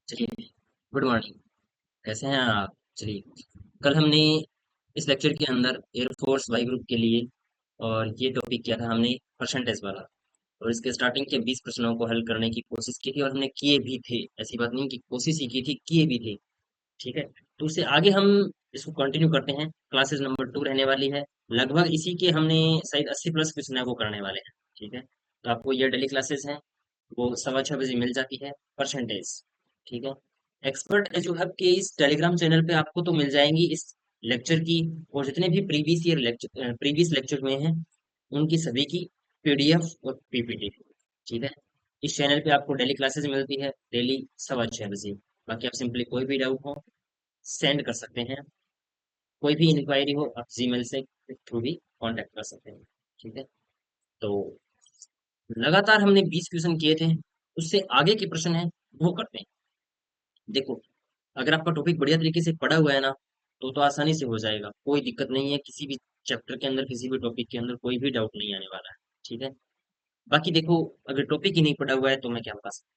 चलिए, good morning. कैसे हैं आप? चलिए, कल हमने इस लेक्चर के अंदर एयरफोर्स वाई ग्रुप के लिए और ये टॉपिक किया था हमने परसेंटेज वाला। और इसके स्टार्टिंग के 20 प्रश्नों को हल करने की कोशिश की थी और हमने किए भी थे। ऐसी बात नहीं कि कोशिश ही की थी, किए भी थे। ठीक है, तो उससे आगे हम इसको कंटिन्यू करते हैं। क्लासेस नंबर 2 रहने वाली है। लगभग इसी के हमने शायद 80 प्लस क्वेश्चन है वो करने वाले हैं। ठीक है, तो आपको ये डेली क्लासेस हैं, वो 6:15 बजे मिल जाती है। परसेंटेज, ठीक है। एक्सपर्ट एजुहब के इस टेलीग्राम चैनल पे आपको तो मिल जाएंगी इस लेक्चर की और जितने भी प्रीवियस लेक्चर हुए हैं उनकी सभी की पीडीएफ और पीपीटी। ठीक है, इस चैनल पे आपको डेली क्लासेस मिलती है, डेली 6:15 बजे। बाकी आप सिंपली कोई भी डाउट हो सेंड कर सकते हैं, कोई भी इंक्वायरी हो आप जीमेल से थ्रू भी कांटेक्ट कर सकते हैं। ठीक है, तो लगातार हमने 20 क्वेश्चन किए थे, उससे आगे के प्रश्न है वो करते हैं। देखो, अगर आपका टॉपिक बढ़िया तरीके से पढ़ा हुआ है ना, तो आसानी से हो जाएगा, कोई दिक्कत नहीं है। किसी भी चैप्टर के अंदर, किसी भी टॉपिक के अंदर कोई भी डाउट नहीं आने वाला है। ठीक है, बाकी देखो, अगर टॉपिक ही नहीं पढ़ा हुआ है तो मैं क्या बता सकता हूँ।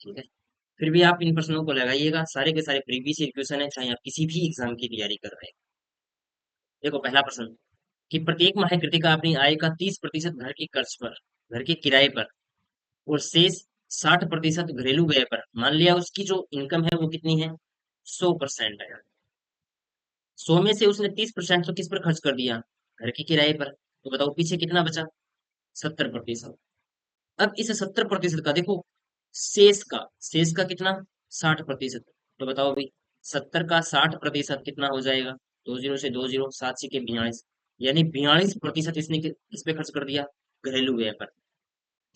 ठीक है, फिर भी आप इन प्रश्नों को लगाइएगा, सारे के सारे प्रीवियस ईयर क्वेश्चन है, चाहे आप किसी भी एग्जाम की तैयारी कर रहे हैं। देखो, पहला प्रश्न कि प्रत्येक माह कृतिका अपनी आय का 30% घर के खर्च पर, घर के किराए पर और शेष 60% घरेलू व्यय पर, मान लिया उसकी जो इनकम है वो कितनी है, 100% है। 100 में से उसने 30% तो किस पर खर्च कर दिया, घर के किराए पर। तो बताओ पीछे कितना बचा, 70%। अब इस 70% का देखो, शेष का कितना, 60%। तो बताओ भाई, 70 का 60% कितना हो जाएगा, दो जीरो से दो जीरो, 7 के 42, यानी 42% इसने किस पे खर्च कर दिया, घरेलू व्यय पर।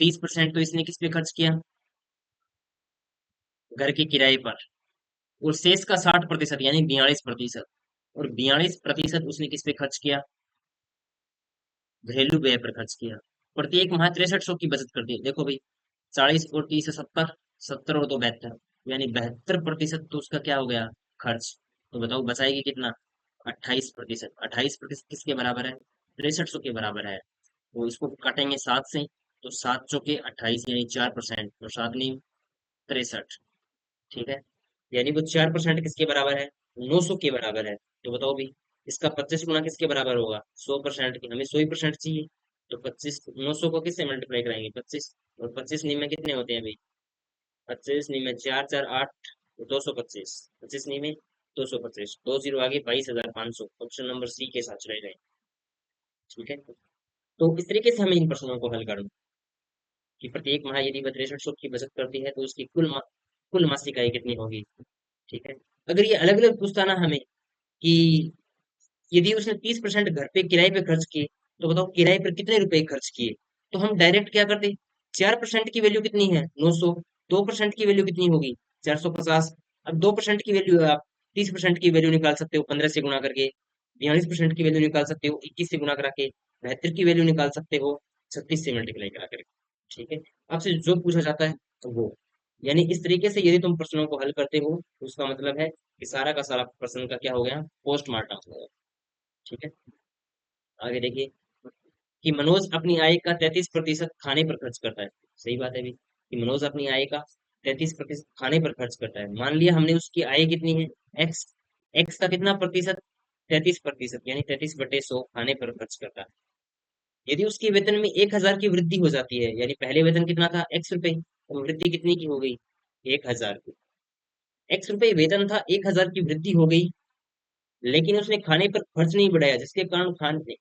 30% तो इसने किस पे खर्च किया, घर के किराए पर। और शेष का 60% यानी 42%, और 42% उसने किस पे खर्च किया, घरेलू व्यय पर खर्च किया। प्रत्येक माह 6300 की बचत कर दी। देखो भाई, 40 और 30 है 70, 70 और 2 72, यानी 72% तो उसका क्या हो गया, खर्च। तो बताओ बचाएगी कितना, 28%। 28% किसके बराबर है, 6300 के बराबर है। तो इसको काटेंगे 7 से, तो 7 चौके 28 यानी 4%, और 7 नी 63। ठीक है, यानी वो 4% किसके बराबर है, 900 के बराबर है। तो बताओ भी, इसका 25 गुना किसके बराबर होगा, 100% की। हमें 100% चाहिए, तो 25 900 को किससे मल्टीप्लाई कराएंगे, 25। और 25 नी में कितने होते हैं भाई, 25 नी में 4 4 8, 225। 25 नी में 225, 2 जीरो आगे, 22,500। ऑप्शन नंबर सी के साथ चले गए। ठीक है, तो इस तरीके से हमें इन प्रश्नों को हल करना कि प्रत्येक माह यदि वह 6300 की बचत करती है तो उसकी कुल मासिक आय कितनी होगी। ठीक है, अगर ये अलग अलग पूछता ना हमें कि यदि उसने 30% घर पे किराए पे खर्च किए, तो बताओ किराए पर कितने रुपए खर्च किए, तो हम डायरेक्ट क्या करते, 4% की वैल्यू कितनी है, 900। 2% की वैल्यू कितनी होगी, 450। अब 2% की वैल्यू है, आप 30% की वैल्यू निकाल सकते हो 15 से गुणा करके, 42% की वैल्यू निकाल सकते हो 21 से गुणा करा के, 72 की वैल्यू निकाल सकते हो 36 से मल्टीप्लाई करा करके। ठीक है, आपसे जो पूछा जाता है तो वो, यानी इस तरीके से यदि तुम प्रश्नों को हल करते हो तो उसका मतलब है कि सारा का सारा प्रश्न का क्या हो गया, पोस्टमार्टम हो गया। ठीक है, आगे देखिए कि मनोज अपनी आय का 33% खाने पर खर्च करता है। सही बात है भी, कि मनोज अपनी आय का 33% खाने पर खर्च करता है। मान लिया हमने उसकी आय कितनी है, एक्स। एक्स का कितना प्रतिशत, 33%, यानी 33/100 खाने पर खर्च करता है। यदि उसके वेतन में 1000 की वृद्धि हो जाती है, यानी पहले वेतन कितना था, X रुपए, तो वृद्धि कितनी की हो गई, 1000 की। X रुपए वेतन था, 1000 की वृद्धि हो गई, लेकिन उसने खाने पर खर्च नहीं बढ़ाया, जिसके कारण खाने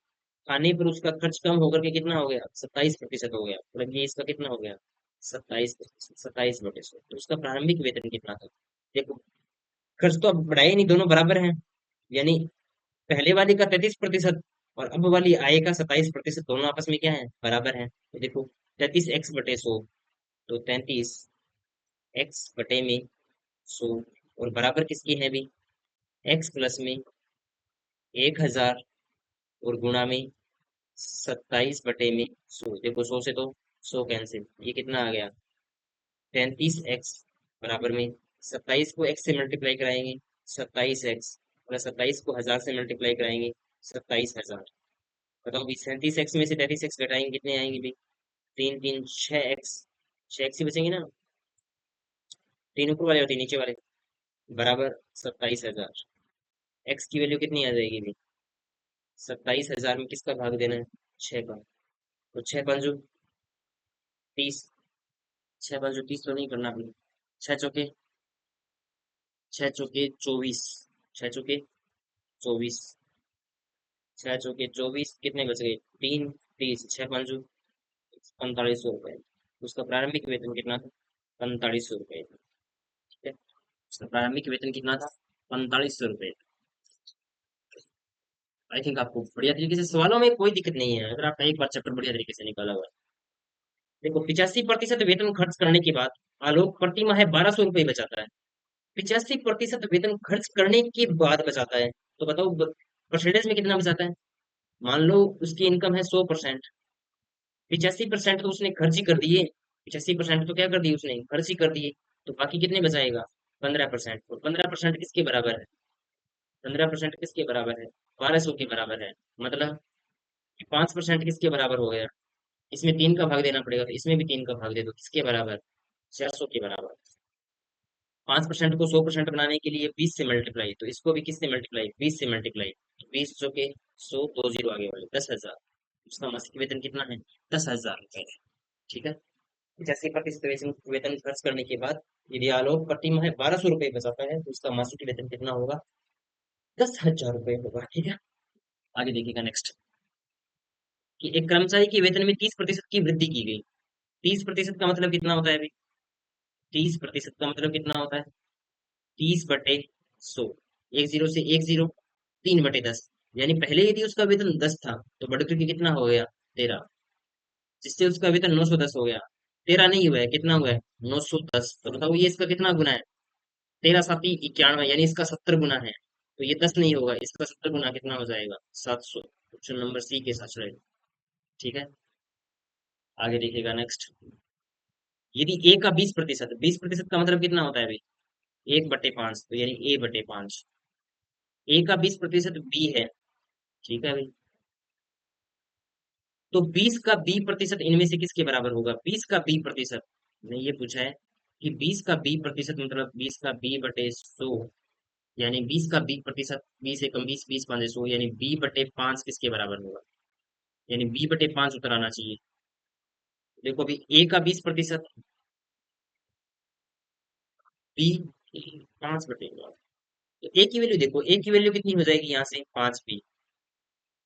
खाने पर उसका खर्च कम होकर के कितना हो गया, 27% हो गया। मतलब ये इसका कितना हो गया, 27%। 27/100, तो उसका प्रारंभिक वेतन कितना था। देखो, खर्च तो अब बढ़ाए नहीं, दोनों बराबर हैं। यानी पहले वाले का 33% और अब वाली आय का 27%, दोनों आपस में क्या है, बराबर है। तो देखो, 33x/100, तो 33x/100, और बराबर किसकी है भी, x प्लस में 1000, और गुणा में 27/100। देखो, 100 से तो 100 कैंसिल, ये कितना आ गया, 33x बराबर में 27 को x से मल्टीप्लाई कराएंगे, 27x प्लस 27 को 1000 से मल्टीप्लाई कराएंगे, 27,000। बताओ भी, 37x में से 33x घटाएंगे कितने आएंगे भी, 3 3 6x, 6x ही बचेंगे ना। तीन ऊपर वाले और तीन नीचे वाले, बराबर 27,000। एक्स की वैल्यू कितनी आ जाएगी भी? 27,000 में किसका भाग देना है? 6 का। तो 6 पंजू 30। 6 पंजू 30 तो नहीं करना अपने। 6 चौके 6 चौके 24। 6 चौके 24। 6 चौके 24 कितने बच गए? 3 30, 6 पंजू 4500 रुपए। उसका प्रारंभिक वेतन कितना था? 4500 रुपए। ठीक है, उसका प्रारंभिक वेतन कितना था? 4500 रुपए। आई थिंक आपको बढ़िया तरीके से सवालों में कोई दिक्कत नहीं है, अगर आपका एक बार चैप्टर बढ़िया तरीके से निकाला हुआ है। देखो, 85% वेतन खर्च करने के बाद आलोक प्रति माह 1200 रुपये बचाता है। 85% वेतन खर्च करने के बाद बचाता है, तो बताओ परसेंटेज में कितना बचाता है? मान लो उसकी इनकम है 100%। 85% तो उसने खर्च ही कर दिए। 85% तो क्या कर दिए उसने? खर्च ही कर दिए। तो बाकी कितने बचाएगा? 15%। और 15% किसके बराबर है? 15% किसके बराबर है? 1200 के बराबर है। मतलब 5% किसके बराबर हो गया? इसमें 3 का भाग देना पड़ेगा, तो इसमें भी 3 का भाग दे दो। किसके बराबर? 400 के बराबर। 5% को 100% बनाने के लिए 20 से मल्टीप्लाई, तो इसको भी किससे मल्टीप्लाई? 20 से मल्टीप्लाई। 20 चौके 100, दो जीरो आगे वाले 10,000। उसका मासिक वेतन कितना है? 10,000 रुपए। ठीक है, 85% वेतन वेतन खर्च करने के बाद यदि आलोक प्रति माह 1200 रुपये बचाता है, तो उसका मासिक वेतन कितना होगा? 10,000 रुपये होगा। ठीक है, आगे देखिएगा नेक्स्ट, कि एक कर्मचारी के वेतन में 30% की वृद्धि की गई। 30% का मतलब कितना होता है अभी? 30% का मतलब कितना होता है? 30/100। एक जीरो से एक जीरो, 3/10। यानी पहले यदि उसका वेतन 10 था, तो बढ़कर के कितना हो गया? 13। जिससे उसका वेतन 910 हो गया। 13 नहीं हुआ है, कितना हुआ है? 910। तो बताओ ये इसका कितना गुना है? 13×7=91, यानी इसका 70 गुना है। तो ये 10 नहीं होगा, इसका 70 गुना कितना हो जाएगा? 700। ऑप्शन नंबर सी के साथ रहेगा। ठीक है, आगे देखिएगा नेक्स्ट, यदि ए का 20%, 20% का मतलब कितना होता है अभी? 1/5, तो यानी A/5। ए का 20% बी है। ठीक है भाई, तो 20 का 20% इनमें से किसके बराबर होगा? 20 का 20% ने ये पूछा है कि 20 का 20% मतलब 20 का 20/100, यानी 20 का 20%। 20 एकम 20, 20 5 100, यानी B/5 किसके बराबर होगा? यानी B/5 उत्तर आना चाहिए। देखो अभी ए का 20%, बी 5/5। तो ए की वैल्यू देखो, ए की वैल्यू कितनी हो जाएगी यहाँ से? 5B।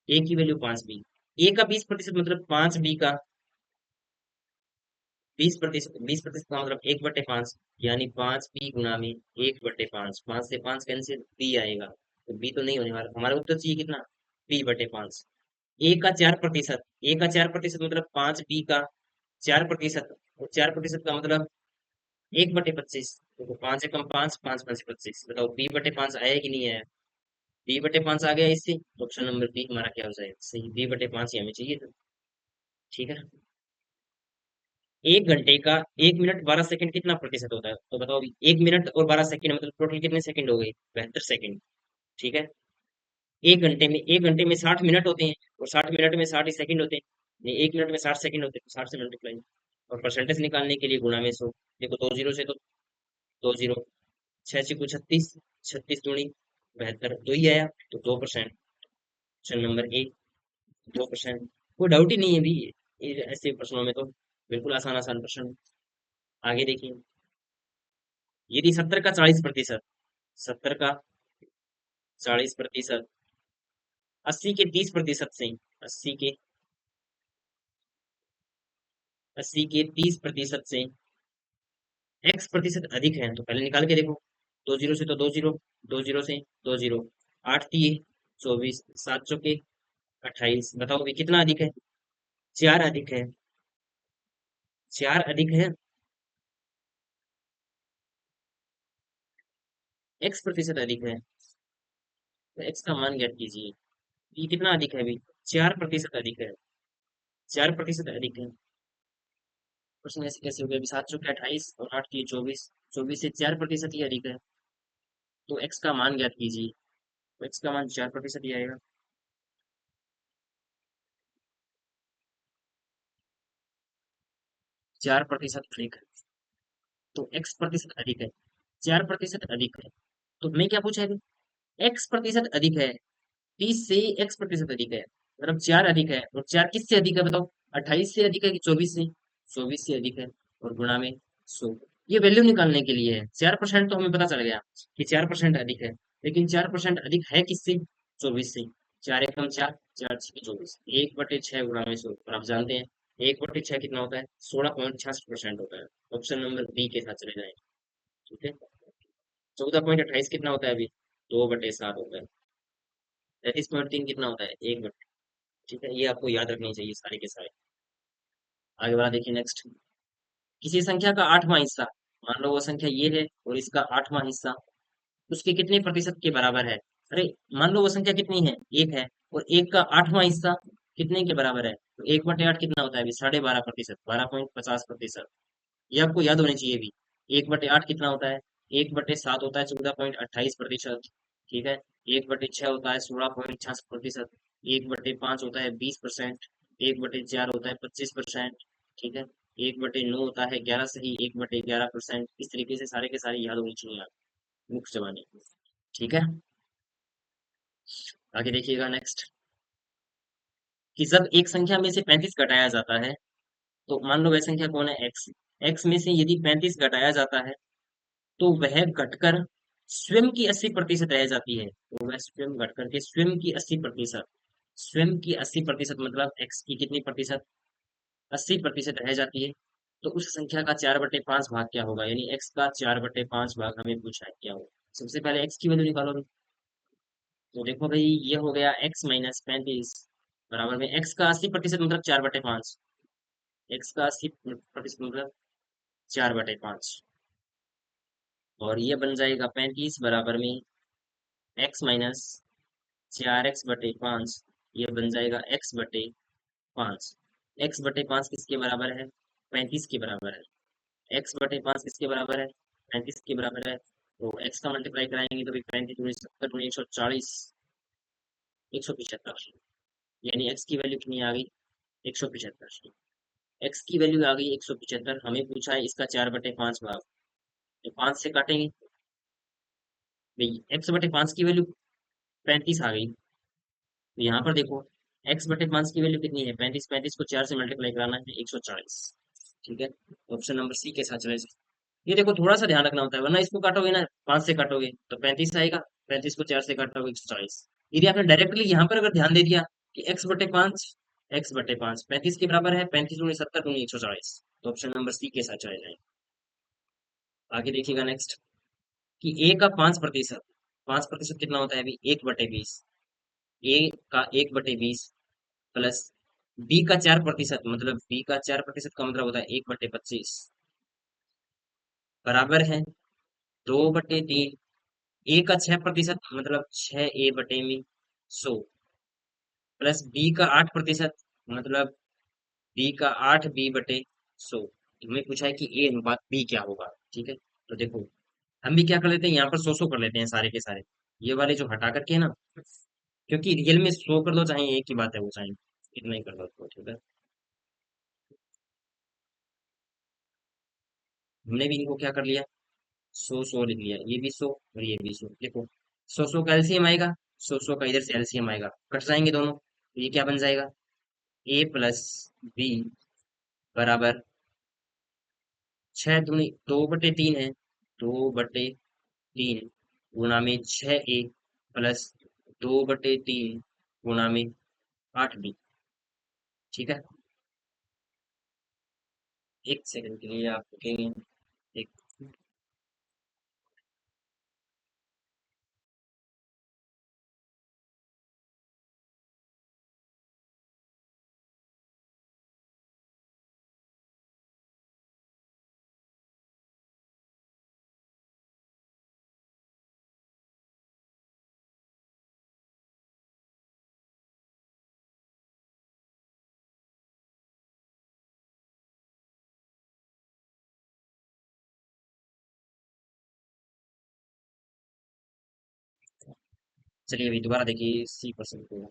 ए की वैल्यू 5B। ए का 20% मतलब 5B का 20%। 20% का मतलब 1/5, यानी 5B गुना में 1/5। 5 से 5 कैंसिल, बी आएगा। तो बी तो नहीं होने वाला, हमारा उत्तर चाहिए कितना? B/5। ए का 4%, ए का 4% मतलब 5B का 4%। और 4% का मतलब 1/25। देखो 5 एकम 5, 5 5 25। बताओ B/5 आया कि नहीं आया? B/5 आ गया इससे, तो ऑप्शन नंबर बी हमारा क्या हो जाएगा? सही, B/5 ही हमें चाहिए था। ठीक है, 1 घंटे का 1 मिनट 12 सेकंड कितना प्रतिशत होता है? तो बताओ अभी, 1 मिनट और 12 सेकंड मतलब टोटल कितने सेकंड हो गए? 72 सेकंड। ठीक है, 1 घंटे में 60 मिनट होते हैं, और 60 मिनट में 60 ही सेकंड होते हैं। नहीं, 1 मिनट में 60 सेकंड होते हैं, तो 60 से मल्टीप्लाई। और परसेंटेज निकालने के लिए गुणा में 100। देखो दो जीरो से तो दो जीरो, 6 × 6 = 36। 36 दूनी 72, दो ही आया, तो 2%। Option number A, 2%। कोई डाउट ही नहीं है भी, ऐसे प्रश्नों में तो बिल्कुल आसान आसान प्रश्न। आगे देखिए, यदि 70 का 40%, 70 का 40%, 80 के 30% से, 80 के 80 के 30% से X% अधिक है, तो पहले निकाल के देखो। दो जीरो से तो दो जीरो, दो जीरो से दो जीरो, 8×3 = 24, 7 चौके 28। बताओ भी कितना अधिक है? 4 अधिक है। 4 अधिक है। X% अधिक है, तो X का मान ज्ञात कीजिए। ये कितना अधिक है अभी? 4% अधिक है। 4% अधिक है। प्रश्न ऐसे कैसे हो गया? अभी 7 चौके 28 और 8×3 = 24, 24 से 4% ही अधिक है। तो एक्स का मान ज्ञात कीजिए। तो एक्स का मान 4% ही आएगा। 4% अधिक है, तो X% अधिक है। 4% अधिक है। तो हमें क्या पूछा है? एक्स प्रतिशत अधिक है, 30 से एक्स प्रतिशत अधिक है, मतलब 4 अधिक है। और 4 किससे अधिक है बताओ? 28 से अधिक है कि 24 से? 24 से अधिक है। और गुणा में 100। ये वैल्यू निकालने के लिए है। 4% तो हमें पता चल गया कि 4% अधिक है, लेकिन 4% अधिक है किससे? 24 से। 4 एकम 4, 4 6 24, 1/6 गुणा में 100। और आप जानते हैं 1/6 कितना होता है? 16.66% होता है। ऑप्शन नंबर बी के साथ चले जाएं। ठीक है। 14.28 कितना होता है अभी? 2/7 होता है। 33.3 कितना होता है? 1/। ठीक है, ये आपको याद रखनी चाहिए सारे के सारे। आगे वाला देखिए नेक्स्ट। किसी संख्या का आठवां हिस्सा, मान लो वो संख्या ये है और इसका आठवां हिस्सा उसके कितने प्रतिशत के बराबर है? अरे, मान लो वो संख्या कितनी है? एक है। और एक का आठवां हिस्सा कितने के बराबर है? तो 1/8 कितना होता है अभी? 12.5%, 12.50%। ये आपको याद होनी चाहिए भी। 1/8 कितना होता है? 1/7 होता है 14.28%। ठीक है। 1/6 होता है 16.66%। 1/5 होता है 20%। 1/4 होता है 25%। ठीक है। 1/9 होता है 11 सही, 1/11%। इस तरीके से सारे के सारे याद होनी चाहिए आप, मुख्य जमाने। ठीक है। आगे देखिएगा नेक्स्ट। कि जब एक संख्या में से 35 घटाया जाता है, तो मान लो वह संख्या कौन है? एक्स। एक्स में से यदि 35 घटाया जाता है तो वह घटकर स्वयं की 80% रह जाती है। तो वह स्वयं घटकर के स्वयं की 80%, स्वयं की 80% मतलब एक्स की कितनी प्रतिशत? 80% रह जाती है। तो उस संख्या का 4/5 भाग क्या होगा? यानी एक्स का 4/5 भाग हमें पूछा है क्या होगा। सबसे पहले एक्स की वैल्यू निकालो अभी। तो देखो भाई, ये हो गया x - 35 बराबर में एक्स का 80% मतलब 4/5। एक्स का 80% मतलब 4/5। और ये बन जाएगा 35 बराबर में x - 4x/5। ये बन जाएगा x/5। x/5 किसके बराबर है? 35 के बराबर है। x/5 किसके बराबर है? 35 के बराबर है। तो x का मल्टीप्लाई कराएंगे तो 35 × 70 × 140, 175। यानी x की वैल्यू कितनी आ गई? 175। x की वैल्यू आ गई 175। हमें पूछा है इसका 4/5 भाग। तो 5 से काटेंगे भाई। x/5 की वैल्यू 35 आ गई। तो यहाँ पर देखो, x/5 की वैल्यू कितनी है? 35। 35 को 4 से मल्टीप्लाई कराना है 140। ठीक है। ऑप्शन नंबर सी के साथ चले। ये देखो, थोड़ा सा ध्यान रखना होता है, वरना इसको काटोगे ना 5 से काटोगे तो 35 आएगा। 35 को 4 से काटोगे 140। यदि आपने डायरेक्टली यहाँ पर अगर ध्यान दे दिया कि x/5, x/5 35 के बराबर है, 35 × 70 × 140, तो ऑप्शन नंबर सी के साथ चले जाए। आगे देखिएगा नेक्स्ट। कि ए का 5%, 5% कितना होता है अभी? 1/20। ए का 1/20 प्लस बी का 4%, मतलब बी का 4% का मतलब होता है 1/25 बराबर है 2/3। ए का 6% मतलब 6a/100 प्लस बी का 8% मतलब बी का 8b/100। हमें पूछा है कि ए अनुपात बी क्या होगा। ठीक है। तो देखो, हम भी क्या कर लेते हैं, यहाँ पर 100 कर लेते हैं सारे के सारे। ये वाले जो हटा करके है ना, क्योंकि रियल में 100 कर दो चाहे एक ही बात है, वो चाहे इतना ही कर दो तो ठीक है। हमने भी इनको क्या कर लिया? 100 लिख लिया। ये भी 100 और ये भी 100। देखो, 100 का एलसीएम आएगा, 100 का इधर से एलसीएम आएगा, कट जाएंगे दोनों। तो ये क्या बन जाएगा? a+b बराबर 6×2/3 है, 2/3 गुणा में 6a प्लस 2/3 गुणा में 8b। ठीक है। एक सेकंड के लिए आप रुकेंगे। एक। चलिए अभी दोबारा देखिए C% को।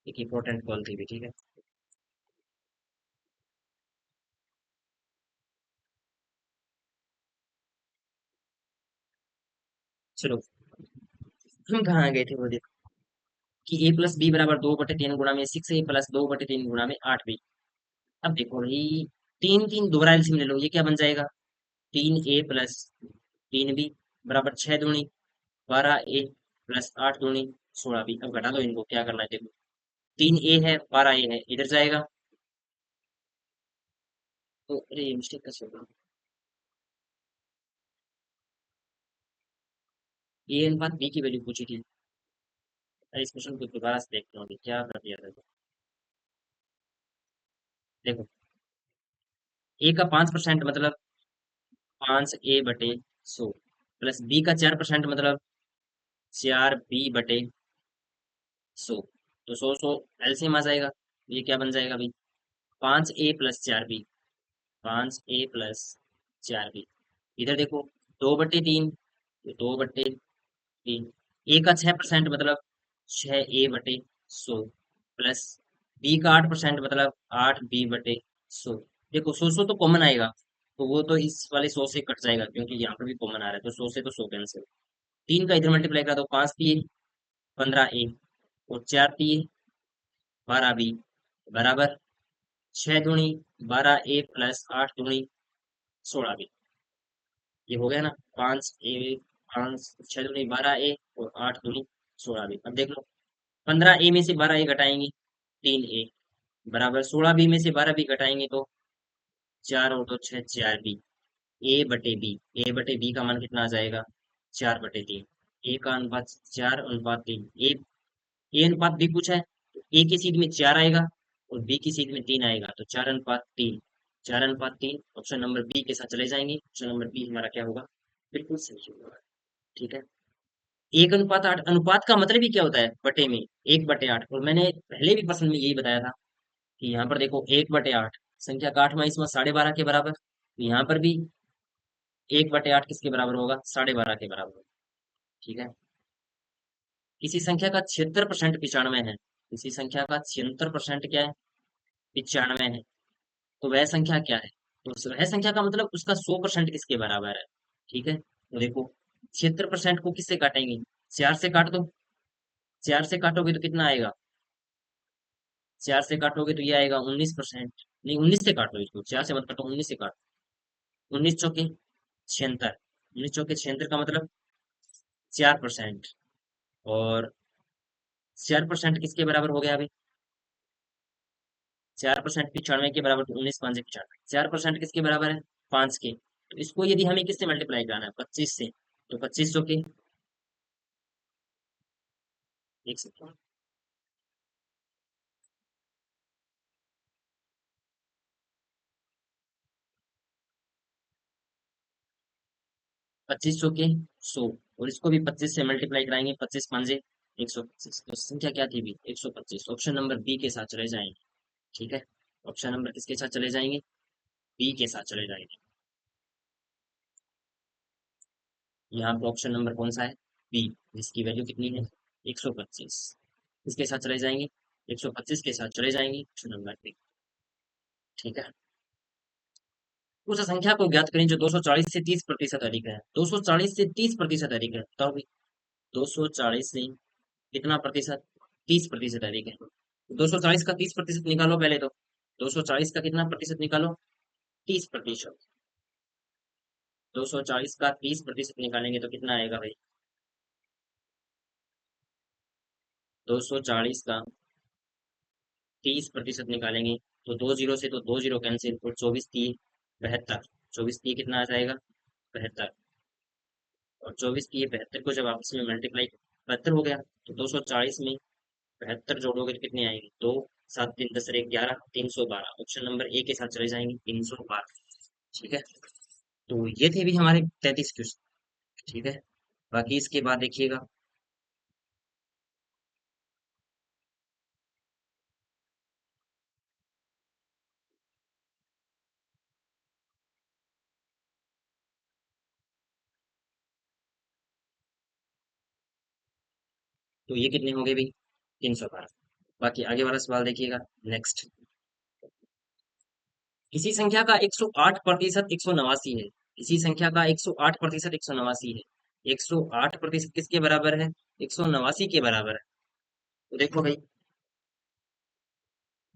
एक इंपॉर्टेंट कॉल थी भी। ठीक है। चलो, हम कहाँ गए थे वो देखो, कि ए प्लस बी बराबर 2/3 गुणा में 6a प्लस 2/3 गुणा में 8b। अब देखो भाई, तीन तीन दोहरा एलसीएम ले लो, ये क्या बन जाएगा, 3a प्लस 3b बराबर 6 दूनी 12a प्लस 8 दूनी 16b। अब घटा दो इनको, क्या करना है देखो, 3a है 12a है, इधर जाएगा तो, अरे मिस्टेक कैसे होगा, ए अनुपात बी की वैल्यू पूछी थी। अरे इस क्वेश्चन को दोबारा से देखते हैं अभी क्या कर दिया था। देखो, ए का 5% मतलब 5a/100 प्लस बी का 4% मतलब 4b/100। तो 100 एलसीएम आ जाएगा, ये क्या बन जाएगा भाई, 5a+4b, 5a+4b। इधर देखो, 2/3, 2/3, ए का 6% मतलब 6a/100 प्लस बी का 8% मतलब 8b/100। देखो 100 तो कॉमन आएगा, तो वो तो इस वाले 100 से कट जाएगा, क्योंकि यहाँ पर भी कॉमन आ रहा है, तो 100 से तो 100 कैंसिल। तीन का इधर मल्टीप्लाई करा दो, 5 दिए 15a और 4 दिए 12b बराबर 6 दूनी 12a प्लस 8 दूनी 16b। ये हो गया ना, 5a, 6 दूनी 12a और 8 दूनी 16b। अब देख लो, 15a में से 12a घटाएंगे 3a बराबर 16b में से 12b घटाएंगे तो 4 और 2 6 4b। a/b, a/b का मान कितना आ जाएगा, 4/3। ए का अनुपात 4:3, ए अनुपात बी पूछा है, तो ए की सीध में 4 आएगा और बी की सीध में 3 आएगा, तो 4:3, 4:3। ऑप्शन नंबर बी के साथ चले जाएंगे, ऑप्शन नंबर बी हमारा क्या होगा, बिल्कुल सही होगा। ठीक है, 1:8। अनुपात का मतलब ही क्या होता है, बटे में, 1/8। और मैंने पहले भी प्रश्न में यही बताया था कि यहाँ पर देखो 1/8 संख्या का 8वां इसमें 12.5 के बराबर, तो यहाँ पर भी 1/8 किसके बराबर होगा, 12.5 के बराबर। ठीक है, किसी संख्या का 76% 95 है, किसी संख्या का 76% क्या है, 95 है, तो वह संख्या क्या है, तो वह संख्या का मतलब उसका 100% किसके बराबर है। ठीक है, तो देखो 76% को किससे काटेंगे, 4 से काट दो, 4 से काटोगे तो कितना आएगा, 4 से काटोगे तो ये आएगा 19%। नहीं, 19 से काटो इसको, 4 से मत काटो, 19 से काटो। 19 चौके 76, 19 चौके 76 का मतलब 4%। और 4% किसके बराबर हो गया अभी, 4% 95 के बराबर, तो 19×5 = 95। 4% किसके बराबर है, 5 के। तो इसको यदि हमें किससे मल्टीप्लाई कराना है, 25 से, तो 25 के, एक सेकंड, 25 के 100, और इसको भी 25 से मल्टीप्लाई कराएंगे, 25×5 = 125। तो संख्या क्या थी भी, 125। ऑप्शन नंबर बी के साथ चले जाएंगे। ठीक है, ऑप्शन नंबर किसके साथ चले जाएंगे, बी के साथ चले जाएंगे। यहाँ पर ऑप्शन नंबर कौन सा है, बी, जिसकी वैल्यू कितनी है, 125। इसके साथ चले जाएंगे, 125 के साथ चले जाएंगे, ऑप्शन नंबर बी। ठीक है, उस संख्या को ज्ञात करें जो 240 से 30% अधिक है, 240 से 30% अधिक है, बताओ भाई, 240 से कितना प्रतिशत, 30% अधिक है। 240 का 30% निकालो पहले तो, 240 का कितना प्रतिशत निकालो, 30%। 240 का 30% निकालेंगे तो कितना आएगा भाई, 240 का 30% निकालेंगे तो 2 जीरो से तो 2 जीरो कैंसिल, और 24×3 = 72। 24×3 कितना आ जाएगा, 72। और 24×3 = 72 को जब आपस में मल्टीप्लाई, 72 हो गया, तो 240 में 72 जोड़ोगे तो कितने आएंगे, 2 7 3 10 और 1 11, 312। ऑप्शन नंबर ए के साथ चले जाएंगे, 312। ठीक है, तो ये थे भी हमारे 33 क्वेश्चन। ठीक है, बाकी इसके बाद देखिएगा, तो ये कितने हो गए भी, 312। बाकी आगे वाला सवाल देखिएगा, नेक्स्ट। किसी संख्या का 108% 189 है, किसी संख्या का 108% 189 है, 108% किसके बराबर है? 189 के बराबर है। तो देखो भाई,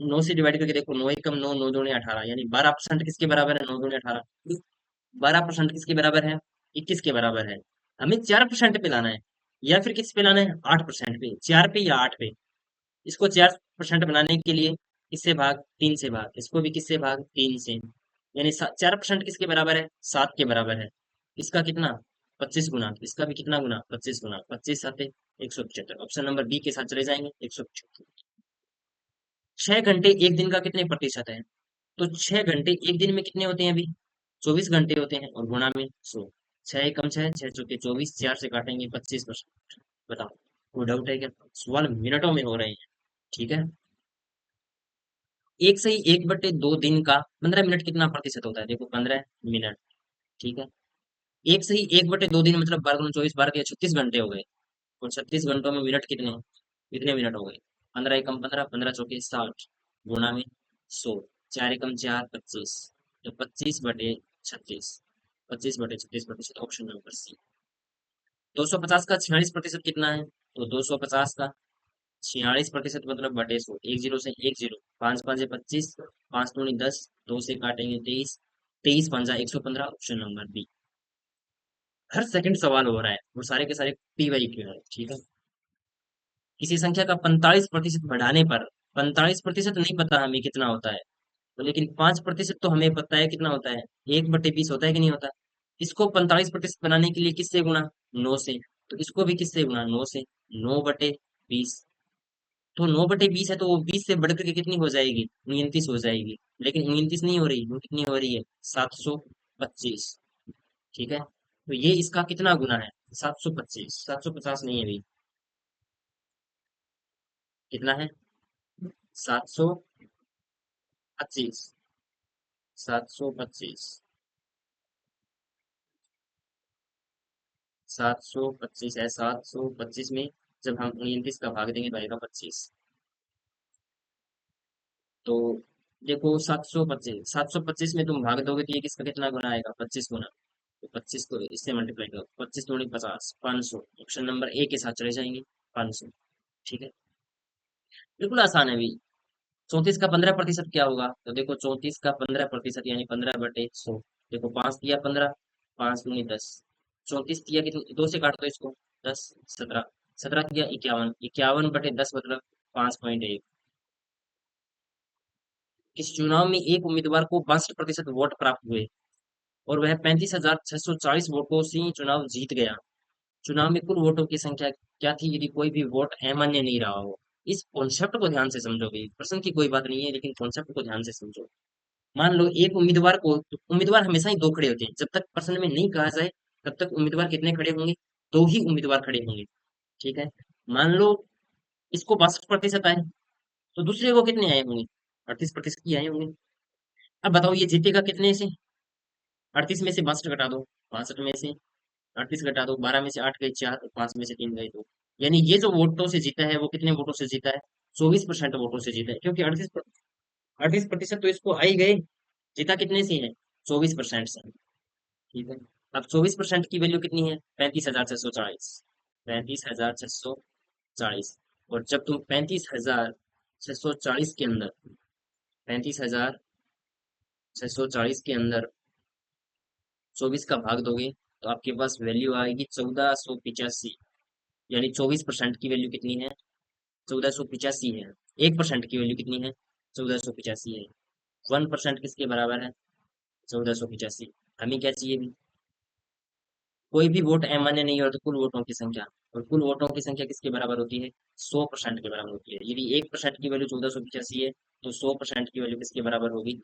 9 से डिवाइड करके देखो, 9 एकम 9, 9 दूनी 18, यानी 12% किसके बराबर है? 9 दूनी 18। 12% किसके बराबर है? 21 के बराबर है। हमें 4% पे लाना है, या फिर किस पे लाना है? 8% पे, 4 पे या 8 पे। इसको 4% बनाने के लिए किससे भाग? 3 से भाग। इसको भी किससे भाग? 3 से। यानी 4% किसके बराबर है? 7 के बराबर है। इसका कितना? 25 गुना। इसका भी कितना गुना? 25 गुना। 25 साते 175। ऑप्शन नंबर बी के साथ चले जाएंगे, 175। 6 घंटे एक दिन का कितने प्रतिशत है? तो 6 घंटे एक दिन में कितने होते हैं अभी? 24 घंटे होते हैं, और गुणा में 100। 6 एकम 6, 6 चौके 24, 4 से काटेंगे 25%। बताओ, कोई डाउट है क्या? सवाल मिनटों में हो रहे हैं। ठीक है। एक सही 1/2 दिन का 15 मिनट कितना प्रतिशत होता है? देखो, 15 मिनट। ठीक है। एक सही 1/2 दिन मतलब 12 × 24, 12 × 36 घंटे हो गए। और 36 घंटों में मिनट कितने? कितने मिनट हो गए? 15 एकम 15, 15 चौके 60, गुणा में 100। 4 एकम 4, 25। तो 25/36। 25/36 प्रतिशत, ऑप्शन नंबर सी। 250 का 46% कितना है? तो 250 का 46% मतलब बटे 100। एक जीरो से एक जीरो, 5 5 25, 5 दूनी 10, 2 से काटेंगे 23, 23 पंजा 115, ऑप्शन नंबर बी। हर सेकंड सवाल हो रहा है, वो सारे के सारे पी वाई क्यू है। ठीक है। किसी संख्या का 45% बढ़ाने पर, 45% नहीं पता हमें कितना होता है, तो लेकिन 5% तो हमें पता है कितना होता है। 1/20 होता है कि नहीं होता? इसको 45% बनाने के लिए किससे गुणा? 9 से। तो इसको भी किससे गुणा? 9 से। 9/20। तो 9/20 है, तो वो 20 से बढ़ करके कितनी हो जाएगी? 29 हो जाएगी। लेकिन 29 नहीं हो रही, वो कितनी हो रही है? 725। ठीक है। तो ये इसका कितना गुना है? 725। 750 नहीं है भाई। कितना है? 725। 725। 725 है। 725 में जब हम 29 का भाग देंगे तो आएगा 25। तो देखो, 725 में तुम भाग दोगे तो ये किसका कितना गुना आएगा? 25 गुना। तो 25 को इससे मल्टीप्लाई करो, 25 दूनी 50, 500। ऑप्शन नंबर ए के साथ चले जाएंगे, 500। ठीक है। बिल्कुल आसान है भाई। 34 का 15% क्या होगा? तो देखो, 34 का 15% यानी 15/100। देखो, 5 दिया 15, 5 दूनी 10। 34 दिया कि 2 से काट दो इसको, 10, 17। 17 दिया 51, 51/10 मतलब 5.1। इस चुनाव में एक उम्मीदवार को 62% वोट प्राप्त हुए, और वह 35,640 वोटों से चुनाव जीत गया। चुनाव में कुल वोटों की संख्या क्या थी यदि कोई भी वोट अमान्य नहीं रहा हो? इस कॉन्सेप्ट को ध्यान से समझोगे, प्रश्न की कोई बात नहीं है, लेकिन कॉन्सेप्ट को ध्यान से समझो। मान लो एक उम्मीदवार को, तो उम्मीदवार हमेशा ही दो खड़े होते हैं, जब तक प्रश्न में नहीं कहा जाए तब तक उम्मीदवार कितने खड़े होंगे? दो ही उम्मीदवार खड़े होंगे। ठीक है। मान लो इसको 62% आए, तो दूसरे को कितने आए होंगे? 38% ही आए होंगे। अब बताओ, ये जीतेगा कितने से? 38 में से 62 घटा दो, 62 में से 38 घटा दो, 12 में से 8 गए 4, और 5 में से 3 गए 2। यानी ये जो वोटों से जीता है वो कितने वोटों से जीता है? 24% वोटों से जीता है, क्योंकि 38% तो इसको आ ही गए। जीता कितने से है? 24% से। ठीक है। अब 24% की वैल्यू कितनी है? 35,640। 35,640। और जब तुम 35,640 के अंदर, 35,640 के अंदर 24 का भाग दोगे, तो आपके पास वैल्यू आएगी 1485। यानी 24% की वैल्यू कितनी है? 1485 है। 1% की वैल्यू कितनी है? 1485 है। 1% किसके बराबर है? 1485। हमें क्या चाहिए भी? कोई भी वोट अमान्य नहीं हो तो कुल वोटों की संख्या, और कुल वोटों की संख्या किसके बराबर होती है? 100% के बराबर होती है। यदि 1% की वैल्यू 1485 है, तो 100% की वैल्यू किसके बराबर होगी?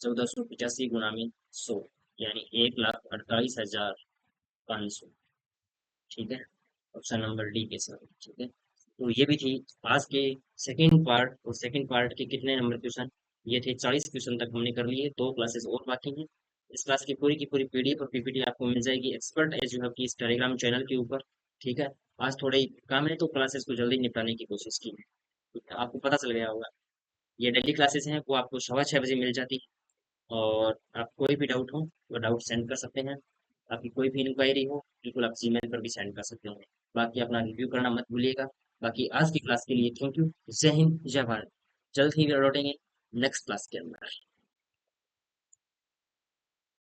1485 गुणा में 100, यानी 1,48,500। ठीक है। ऑप्शन नंबर डी के साथ। ठीक है। तो ये भी थी आज के सेकंड पार्ट। और सेकंड पार्ट के कितने नंबर क्वेश्चन? ये थे 40 क्वेश्चन तक हमने कर लिए। 2 क्लासेस और बाकी हैं। इस क्लास की पूरी पीडीएफ और पीपीटी आपको मिल जाएगी एक्सपर्ट एज यू हैव की इस टेलीग्राम चैनल के ऊपर। ठीक है। आज थोड़े ही काम है, तो क्लासेस को जल्दी निपटाने की कोशिश की है। ठीक है, आपको पता चल गया होगा। ये डेली क्लासेस हैं, वो आपको 6:15 बजे मिल जाती है। और आप कोई भी डाउट हो वो डाउट सेंड कर सकते हैं। आपकी कोई भी इंक्वायरी हो बिल्कुल आप जीमेल पर भी सेंड कर सकते हो। बाकी अपना रिव्यू करना मत भूलिएगा। बाकी आज की क्लास के लिए थैंक यू। जय हिंद, जय भारत। जल्द ही लौटेंगे नेक्स्ट क्लास के अंदर।